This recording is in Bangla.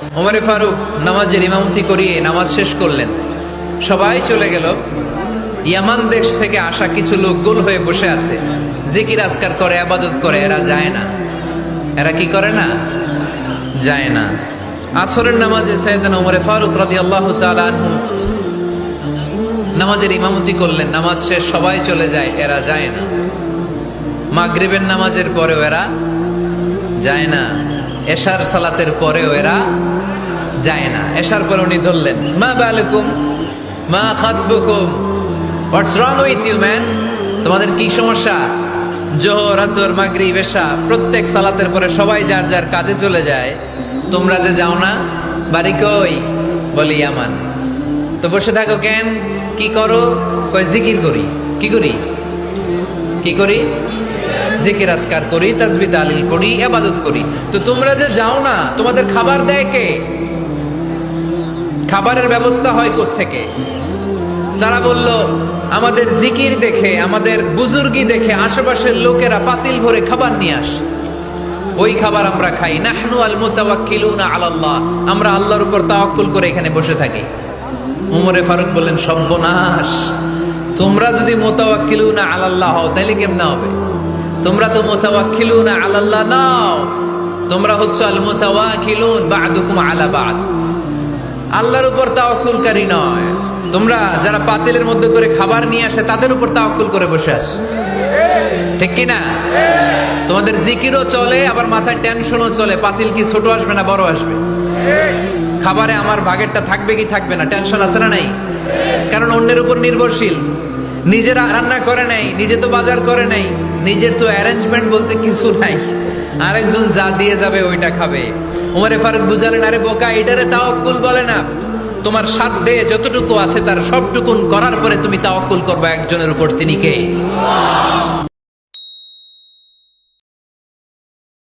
ওমরে ফারুক নামাজের ইমামতি করিয়ে নামাজ শেষ করলেন, সবাই চলে গেল। ইয়ামান দেশ থেকে আসা কিছু লোক গোল হয়ে বসে আছে, জিকির আজকার করে, আবাদত করে। এরা যায় না। এরা কি করে না? যায় না। আসরের নামাজে সাইয়েদনা ওমরে ফারুক রাদিয়াল্লাহু তাআলা আনহু নামাজের ইমামতি করলেন। নামাজ শেষ, সবাই চলে যায়, এরা যায় না। মাগরিবের নামাজের পরেও এরা যায় না। এশার সালাতের পরেও এরা যায় না। এশার পরে উনি ধরলেন, মা বালুকুম মা খাতবুকুম, হোয়াটস রং উইথ ইউ ম্যান? তোমাদের কি সমস্যা? জোহর, আসর, মাগরিব, এশা প্রত্যেক সালাতের পরে সবাই যার যার কাজে চলে যায়, তোমরা যে যাও না? বাড়ি কই? বলি ইয়ামান। তো বসে থাকো কেন? কি করো? কই জিকির করি। কি করি? কি করি? জিকির আজকার করি, তাসবিহ তাহলিল পড়ি, ইবাদত করি। তো তোমরা যে যাও না, তোমাদের খাবার দেয় কে? খাবারের ব্যবস্থা হয় কোত্থেকে? তারা বলল, আমাদের জিকির দেখে, আমাদের বুজুর্গি দেখে আশেপাশের লোকেরা পাতিল ভরে খাবার নিয়ে আসে, ওই খাবার আমরা খাই। নাহনু আল মুতাওয়াক্কিলুনা আলাল্লাহ, আমরা আল্লাহর উপর তাওয়াক্কুল করে এখানে বসে থাকি। উমরে ফারুক বললেন, সর্বনাশ! তোমরা যদি মুতাওয়াক্কিলুনা আলাল্লাহ হও তাহলে কেমনে হবে? তোমরা তো মুতাওয়াক্কিলুনা আলাল্লাহ নাও, তোমরা হচ্ছে আল মুতাওয়াক্কিলুন বা'দুকুম আলা বা'দ, আল্লাহর উপর তাওয়াক্কুলকারী নয়। তোমরা যারা পাতিলের মধ্যে করে খাবার নিয়ে আসে তাদের উপর তাওয়াক্কুল করে বসে আছো, ঠিক কি না? তোমাদের জিকিরও চলে, আবার মাথায় টেনশনও চলে, পাতিল কি ছোট আসবে না বড় আসবে? খাবারে আমার ভাগেরটা থাকবে কি থাকবে না, টেনশন আছে না নাই? কারণ অন্যের উপর নির্ভরশীল, নিজেরা রান্না করে নাই, নিজে তো বাজার করে নাই, নিজের তো অ্যারেঞ্জমেন্ট বলতে কিছু নাই, আরেকজন যা দিয়ে যাবে ওইটা খাবে। ওমরে ফারুক বুঝালেন, আরে বোকা, এটারে তাওয়াক্কুল বলে না। তোমার সাধ্যে যতটুকু আছে তার সবটুকুন করার পরে তুমি তাওয়াক্কুল করবে একজনের উপর, তিনি কে?